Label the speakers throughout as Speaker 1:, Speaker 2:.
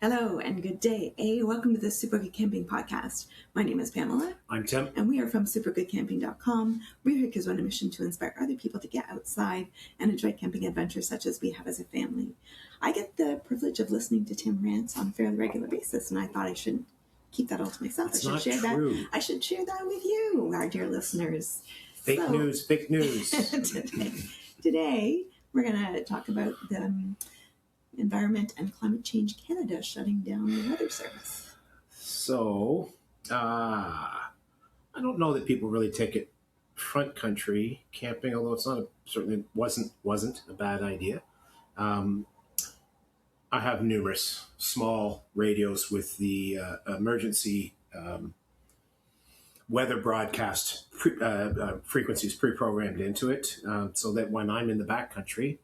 Speaker 1: Hello and good day. Welcome to the Super Good Camping Podcast. My name is Pamela.
Speaker 2: I'm Tim.
Speaker 1: And we are from supergoodcamping.com. We're here because we're on a mission to inspire other people to get outside and enjoy camping adventures such as we have as a family. I get the privilege of listening to Tim rants on a fairly regular basis, and I thought I shouldn't keep that all to myself.
Speaker 2: It's not true.
Speaker 1: I should share that with you, our dear listeners.
Speaker 2: Fake news.
Speaker 1: Today, we're going to talk about the Environment and Climate Change Canada shutting down the weather service.
Speaker 2: So, I don't know that people really take it front country camping, although it's not certainly wasn't a bad idea. I have numerous small radios with the emergency weather broadcast frequencies pre-programmed into it, so that when I'm in the backcountry,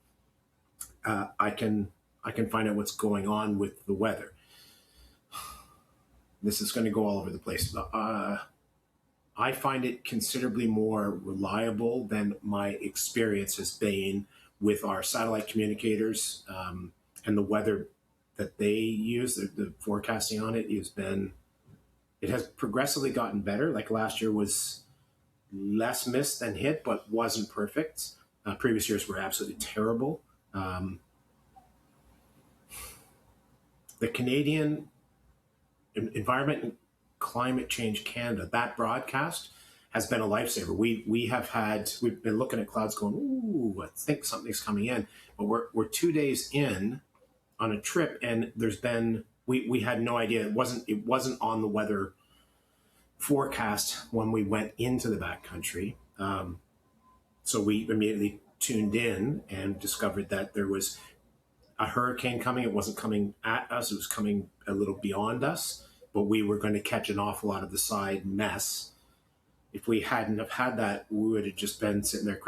Speaker 2: I can find out what's going on with the weather. This is going to go all over the place. I find it considerably more reliable than my experience has been with our satellite communicators, and the weather that they use. The forecasting on it has progressively gotten better. Like last year was less missed than hit, but wasn't perfect. Previous years were absolutely terrible. The Canadian Environment and Climate Change Canada, that broadcast has been a lifesaver. We've been looking at clouds going, ooh, I think something's coming in. But we're 2 days in on a trip, and we had no idea. It wasn't on the weather forecast when we went into the backcountry. So we immediately tuned in and discovered that there was a hurricane coming. It wasn't coming at us. It was coming a little beyond us, but we were going to catch an awful lot of the side mess. If we hadn't have had that, we would have just been sitting there.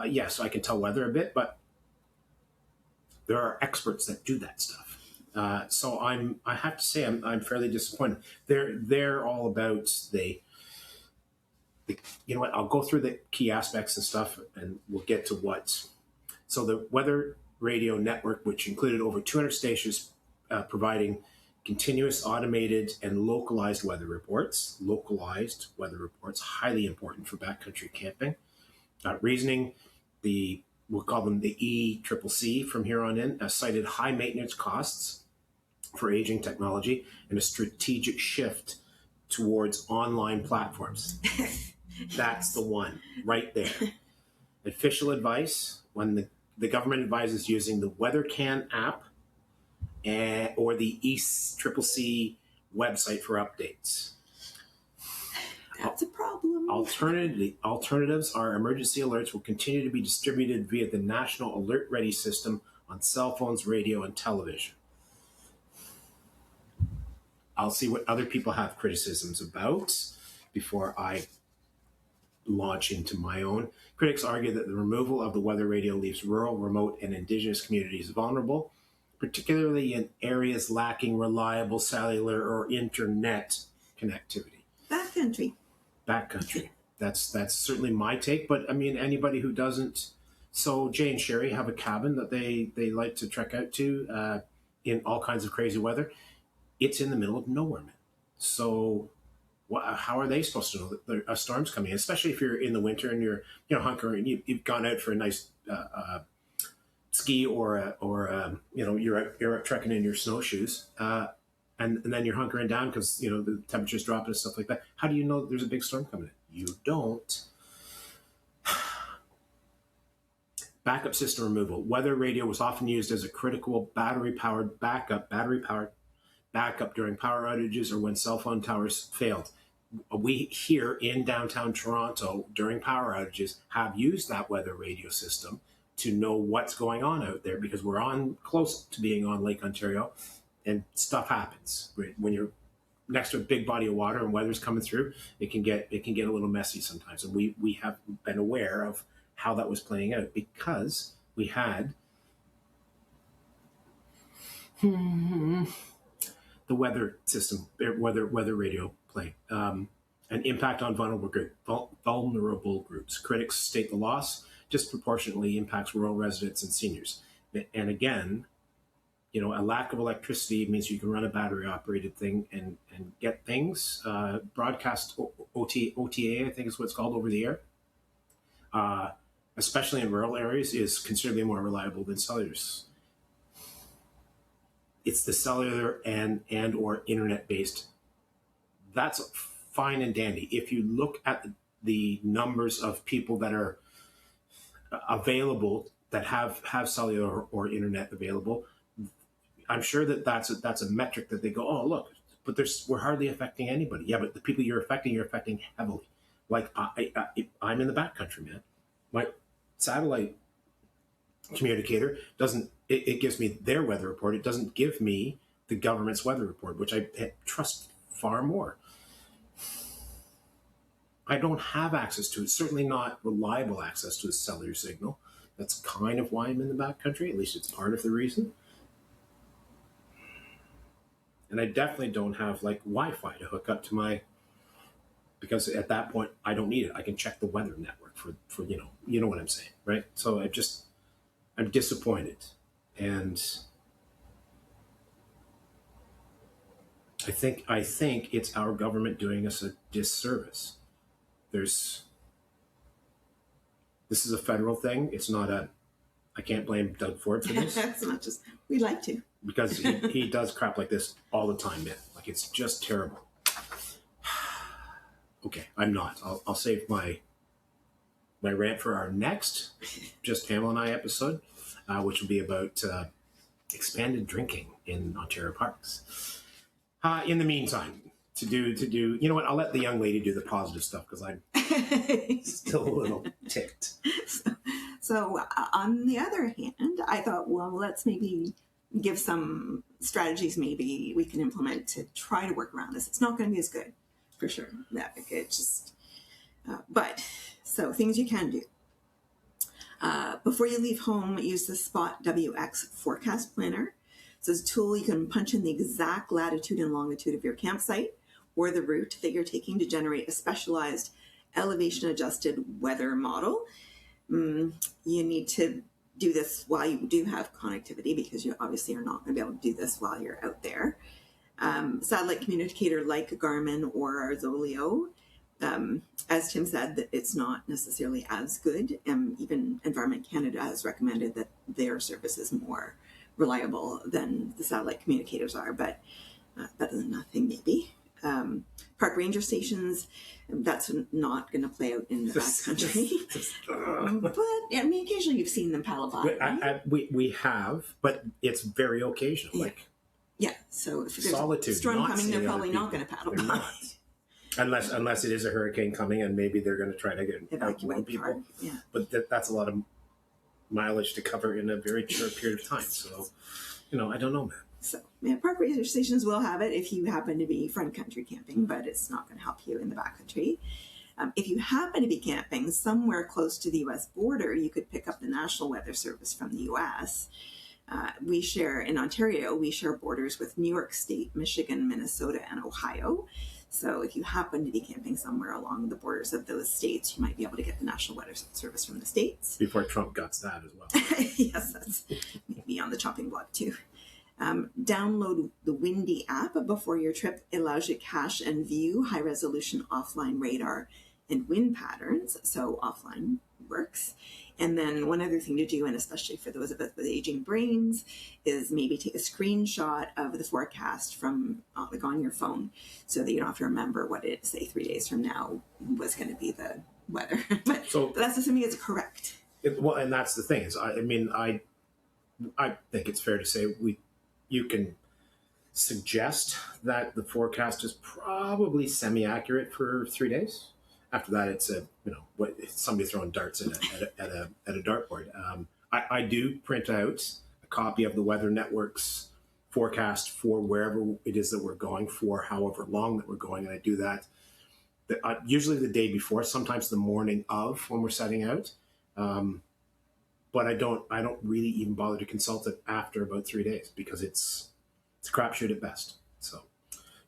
Speaker 2: Yes, I can tell weather a bit, but there are experts that do that stuff. So I have to say, I'm fairly disappointed. They're all about you know what? I'll go through the key aspects and stuff, and we'll get to what. So the weather radio network, which included over 200 stations providing continuous, automated, and localized weather reports. Localized weather reports, highly important for backcountry camping. Reasoning, we'll call them the ECCC from here on in, cited high maintenance costs for aging technology and a strategic shift towards online platforms. That's the one right there. Official advice, when the government advises using the WeatherCan app or the ECCC website for updates.
Speaker 1: That's a problem.
Speaker 2: Alternatives are emergency alerts will continue to be distributed via the National Alert Ready system on cell phones, radio, and television. I'll see what other people have criticisms about before I launch into my own. Critics argue that the removal of the weather radio leaves rural, remote, and Indigenous communities vulnerable, particularly in areas lacking reliable cellular or internet connectivity. Backcountry. That's certainly my take, but I mean, anybody who doesn't. So Jay and Sherry have a cabin that they like to trek out to in all kinds of crazy weather. It's in the middle of nowhere, man. So how are they supposed to know that a storm's coming in, especially if you're in the winter and you're hunkering, you've gone out for a nice ski or you're out trekking in your snowshoes, and then you're hunkering down because the temperature's dropping and stuff like that. How do you know that there's a big storm coming in? You don't. Backup system removal. Weather radio was often used as a critical battery-powered backup during power outages or when cell phone towers failed. We here in downtown Toronto during power outages have used that weather radio system to know what's going on out there because we're close to being on Lake Ontario and stuff happens. When you're next to a big body of water and weather's coming through, it can get a little messy sometimes. And we have been aware of how that was playing out because we had the weather system, weather radio playing. An impact on vulnerable groups. Critics state the loss disproportionately impacts rural residents and seniors. And again, a lack of electricity means you can run a battery operated thing and get things. Broadcast OTA, I think is what it's called, over the air, especially in rural areas, is considerably more reliable than cellulars. It's the cellular and or internet based. That's fine and dandy. If you look at the numbers of people that are available, that have cellular or internet available, I'm sure that's a metric that they go, oh look, but we're hardly affecting anybody. Yeah, but the people you're affecting heavily. Like I'm in the backcountry, man. My satellite communicator doesn't. It gives me their weather report. It doesn't give me the government's weather report, which I trust far more. I don't have access to it. Certainly not reliable access to a cellular signal. That's kind of why I'm in the backcountry. At least it's part of the reason. And I definitely don't have like Wi-Fi to hook up to because at that point I don't need it. I can check the weather network for you know what I'm saying, right? So I'm disappointed, and I think it's our government doing us a disservice. This is a federal thing. It's not I can't blame Doug Ford for this.
Speaker 1: As much as we'd like to.
Speaker 2: Because he does crap like this all the time, man. Like, it's just terrible. Okay, I'm not. I'll save my rant for our next Just Pamela and I episode, which will be about expanded drinking in Ontario parks. In the meantime, to do, you know what? I'll let the young lady do the positive stuff because I'm still a little ticked.
Speaker 1: So on the other hand, I thought, well, let's maybe give some strategies maybe we can implement to try to work around this. It's not going to be as good, for sure. But so things you can do. Before you leave home, use the SpotWX forecast planner. So it's a tool you can punch in the exact latitude and longitude of your campsite or the route that you're taking to generate a specialized elevation adjusted weather model. You need to do this while you do have connectivity, because you obviously are not going to be able to do this while you're out there. Satellite communicator like Garmin or Zoleo, as Tim said, that it's not necessarily as good. Even Environment Canada has recommended that their service is more reliable than the satellite communicators are, but better than nothing maybe. Park ranger stations, that's not going to play out in the backcountry. But I mean, occasionally you've seen them paddle by. Right?
Speaker 2: We have, but it's very occasional.
Speaker 1: Yeah.
Speaker 2: Like,
Speaker 1: yeah. So if there's
Speaker 2: solitude,
Speaker 1: a storm coming, they're probably not going to paddle by.
Speaker 2: Not. Unless it is a hurricane coming and maybe they're going to try to evacuate people.
Speaker 1: Yeah.
Speaker 2: But that's a lot of mileage to cover in a very short period of time. So, I don't know, man.
Speaker 1: So, park ranger stations will have it if you happen to be front country camping, but it's not going to help you in the backcountry. If you happen to be camping somewhere close to the U.S. border, you could pick up the National Weather Service from the U.S. In Ontario, we share borders with New York State, Michigan, Minnesota, and Ohio. So if you happen to be camping somewhere along the borders of those states, you might be able to get the National Weather Service from the States.
Speaker 2: Before Trump got that as well.
Speaker 1: Yes, that's maybe on the chopping block too. Download the Windy app before your trip. It allows you to cache and view high-resolution offline radar and wind patterns, so offline works. And then one other thing to do, and especially for those of us with aging brains, is maybe take a screenshot of the forecast from on your phone so that you don't have to remember what it, say 3 days from now, was going to be the weather. but that's assuming it's correct.
Speaker 2: And that's the thing is, I think it's fair to say you can suggest that the forecast is probably semi-accurate for 3 days. After that, it's somebody throwing darts at a dartboard. I do print out a copy of the Weather Network's forecast for wherever it is that we're going for, however long that we're going, and I do that usually the day before, sometimes the morning of when we're setting out. But I don't really even bother to consult it after about 3 days because it's a crapshoot at best. So,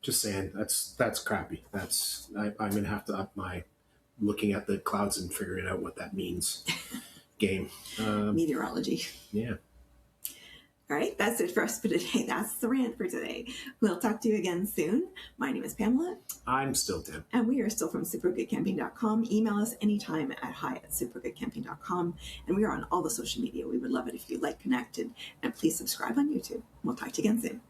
Speaker 2: just saying that's crappy. I'm gonna have to up my looking at the clouds and figuring out what that means game.
Speaker 1: Meteorology.
Speaker 2: Yeah.
Speaker 1: All right, that's it for us for today. That's the rant for today. We'll talk to you again soon. My name is Pamela.
Speaker 2: I'm still Tim.
Speaker 1: And we are still from supergoodcamping.com. Email us anytime at hi@supergoodcamping.com. And we are on all the social media. We would love it if you like, connected, and please subscribe on YouTube. We'll talk to you again soon.